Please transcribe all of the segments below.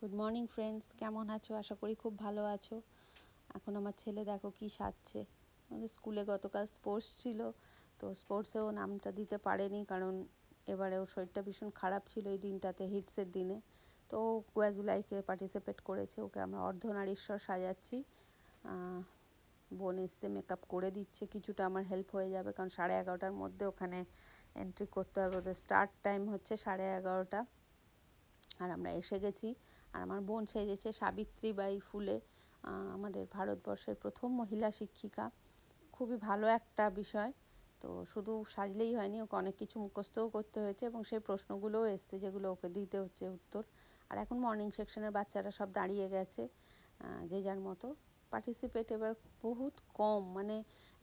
Good morning friends, কেমন আছো? আশা করি খুব ভালো আছো। এখন আমার ছেলে দেখো কি সাজছে। আমাদের স্কুলে গতকাল স্পোর্টস ছিল, তো স্পোর্টসেও নামটা দিতে পারেনি, কারণ এবারে ওর শরীরটা ভীষণ খারাপ ছিল এই দিনটাতে, হিটসের দিনে। তো ও কুয়াজুলাইকে পার্টিসিপেট করেছে, ওকে আমরা অর্ধনারীশ্বর সাজাচ্ছি। বোন এসছে, মেকআপ করে দিচ্ছে, কিছুটা আমার হেল্প হয়ে যাবে, কারণ 11:30টার মধ্যে ওখানে এন্ট্রি করতে হবে। ওদের স্টার্ট টাইম হচ্ছে 11:30, আর আমরা এসে গেছি। আর আমার বোন সেজেছে সাবিত্রীবাই ফুলে, আমাদের ভারতবর্ষের প্রথম মহিলা শিক্ষিকা। খুবই ভালো একটা বিষয়। তো শুধু সাজলেই হয়নি, ওকে অনেক কিছু মুখস্থও করতে হয়েছে, এবং সেই প্রশ্নগুলোও এসছে যেগুলো ওকে দিতে হচ্ছে উত্তর। আর এখন মর্নিং সেকশনের বাচ্চারা সব দাঁড়িয়ে গেছে যে যার মতো। পার্টিসিপেট এবার বহুত কম, মানে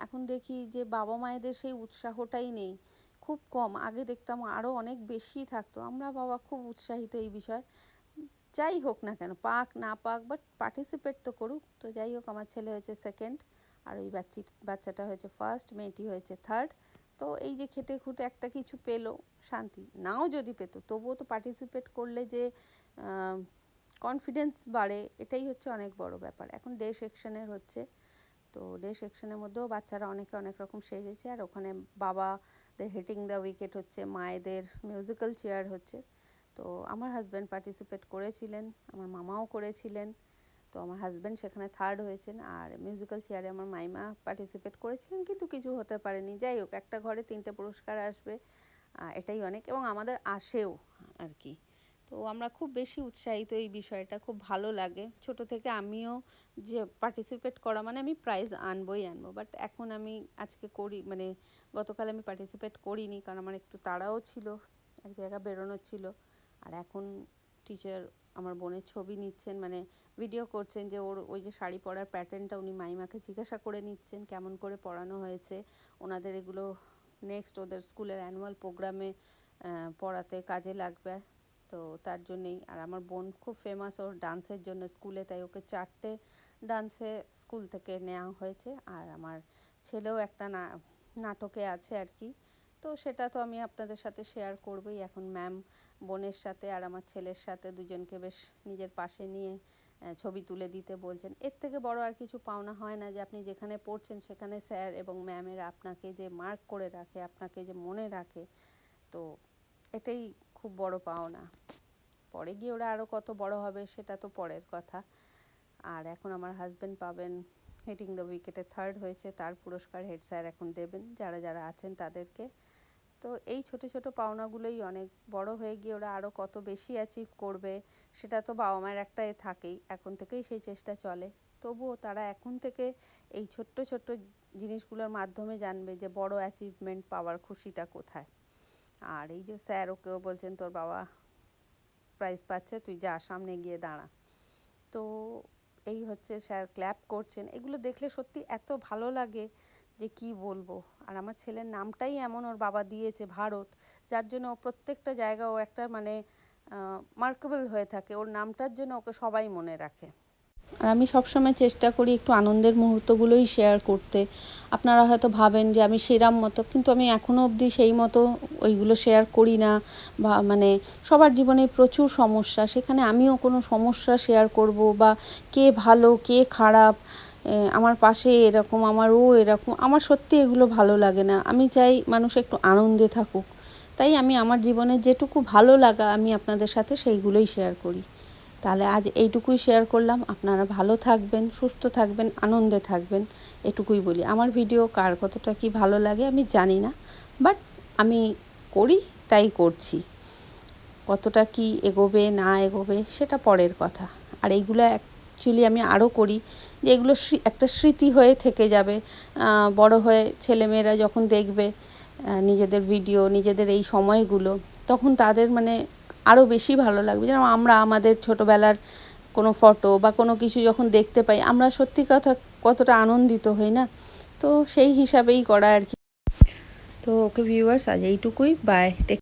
এখন দেখি যে বাবা মায়েদের সেই উৎসাহটাই নেই, খুব কম। আগে দেখতাম আরও অনেক বেশি থাকতো, আমরা বাবা খুব উৎসাহিত এই বিষয়। যাই হোক না কেন, পাক না পাক, বাট পার্টিসিপেট তো করুক। তো যাই হোক, আমার ছেলে হয়েছে সেকেন্ড, আর ওই বাচ্চাটা হয়েছে ফার্স্ট, মেয়েটি হয়েছে থার্ড। তো এই যে খেটে খুঁটে একটা কিছু পেলো, শান্তি নাও যদি পেতো, তবুও তো পার্টিসিপেট করলে যে কনফিডেন্স বাড়ে, এটাই হচ্ছে অনেক বড় ব্যাপার। এখন ডে সেকশনের হচ্ছে, তো ডে সেকশনের মধ্যেও বাচ্চারা অনেকে অনেক রকম সেজেছে। আর ওখানে বাবাদের হিটিং দ্য উইকেট হচ্ছে, মায়েদের মিউজিক্যাল চেয়ার হচ্ছে। তো আমার হাজব্যান্ড পার্টিসিপেট করেছিলেন, আমার মামাও করেছিলেন। তো আমার হাজব্যান্ড সেখানে থার্ড হয়েছেন, আর মিউজিক্যাল চেয়ারে আমার মাইমা পার্টিসিপেট করেছিলেন, কিন্তু কিছু হতে পারেনি। যাই হোক, একটা ঘরে 3টে পুরস্কার আসবে, এটাই অনেক, এবং আমাদের আসেও আর কি। তো আমরা খুব বেশি উৎসাহিত, এই বিষয়টা খুব ভালো লাগে। ছোট থেকে আমিও যে পার্টিসিপেট করা মানে আমি প্রাইজ আনবই আনবো, বাট এখন আমি আজকে করি, মানে গতকাল আমি পার্টিসিপেট করিনি, কারণ আমার একটু তাড়াও ছিল, এক জায়গা বেরোনোর ছিল। আর এখন টিচার আমার বোনের ছবি নিচ্ছেন, মানে ভিডিও করছেন, যে ওর ওই যে শাড়ি পরার প্যাটার্নটা উনি মাইমাকে জিজ্ঞাসা করে নিচ্ছেন কেমন করে পড়ানো হয়েছে। ওনাদের এগুলো নেক্সট ওদের স্কুলের অ্যানুয়াল প্রোগ্রামে পড়াতে কাজে লাগবে, তো তার জন্যেই। আর আমার বোন খুব ফেমাস ওর ডান্সের জন্য স্কুলে, তাই ওকে 4টে ডান্সে স্কুল থেকে নেওয়া হয়েছে। আর আমার ছেলেও একটা নাটকে আছে আর কি। তো সেটা তো আমি আপনাদের সাথে শেয়ার করবই। এখন ম্যাম বোনের সাথে আর আমার ছেলের সাথে দুজনকে বেশ নিজের পাশে নিয়ে ছবি তুলে দিতে বলছেন। এর থেকে বড় আর কিছু পাওনা হয় না, যে আপনি যেখানে পড়ছেন সেখানে স্যার এবং ম্যামেরা আপনাকে যে মার্ক করে রাখে, আপনাকে যে মনে রাখে, তো এটাই খুব বড় পাওনা। পরে গিয়ে ওরা আরও কত বড় হবে সেটা তো পরের কথা। আর এখন আমার হাজব্যান্ড পাবেন, হিটিং দ্য উইকেটে থার্ড হয়েছে, তার পুরস্কার হেড স্যার এখন দেবেন যারা যারা আছেন তাদেরকে। তো এই ছোট ছোট পাওনাগুলোই অনেক, বড় হয়ে গিয়ে ওরা আরও কত বেশি অ্যাচিভ করবে সেটা তো বাবা মায়ের একটা থাকেই, এখন থেকেই সেই চেষ্টা চলে। তবুও তারা এখন থেকে এই ছোট্ট ছোট্ট জিনিসগুলোর মাধ্যমে জানবে যে বড় অ্যাচিভমেন্ট পাওয়ার খুশিটা কোথায়। আর এই যে স্যার ওকেও বলছেন তোর বাবা প্রাইজ পাচ্ছে, তুই যা সামনে গিয়ে দাঁড়া। তো এই হচ্ছে, স্যার ক্ল্যাপ করছেন, এগুলো দেখলে সত্যি এত ভালো লাগে যে কি বলবো। আর আমার ছেলের নামটাই এমন ওর বাবা দিয়েছে ভারত, যার জন্য ও প্রত্যেকটা জায়গা ও একটা মানে মার্কেবল হয়ে থাকে, ওর নামটার জন্য ওকে সবাই মনে রাখে। আর আমি সবসময় চেষ্টা করি একটু আনন্দের মুহূর্তগুলোই শেয়ার করতে। আপনারা হয়তো ভাবেন যে আমি সেরাম মতো, কিন্তু আমি এখনও অবধি সেই মতো ওইগুলো শেয়ার করি না। বা মানে সবার জীবনে প্রচুর সমস্যা, সেখানে আমিও কোনো সমস্যা শেয়ার করব, বা কে ভালো কে খারাপ, আমার পাশে এরকম, আমার ও এরকম, আমার সত্যি এগুলো ভালো লাগে না। আমি চাই মানুষ একটু আনন্দে থাকুক, তাই আমি আমার জীবনের যেটুকু ভালো লাগা আমি আপনাদের সাথে সেইগুলোই শেয়ার করি। তাহলে আজ এইটুকুই শেয়ার করলাম। আপনারা ভালো থাকবেন, সুস্থ থাকবেন, আনন্দে থাকবেন, এটুকুই বলি। আমার ভিডিও কার কতটা কি ভালো লাগে আমি জানি না, বাট আমি করি তাই করছি। কতটা কি এগোবে না এগোবে সেটা পরের কথা। আর এইগুলো অ্যাকচুয়ালি আমি আরও করি যে এগুলো একটা স্মৃতি হয়ে থেকে যাবে। বড় হয়ে ছেলেমেয়েরা যখন দেখবে নিজেদের ভিডিও, নিজেদের এই সময়গুলো, তখন তাদের মানে আরও বেশি ভালো লাগবে। যেন আমরা আমাদের ছোটোবেলার কোনো ফটো বা কোনো কিছু যখন দেখতে পাই, আমরা সত্যি কথা কতটা আনন্দিত হই না। তো সেই হিসাবেই করা আর কি। তো ওকে ভিউয়ার্স, আজ এইটুকুই, বাই।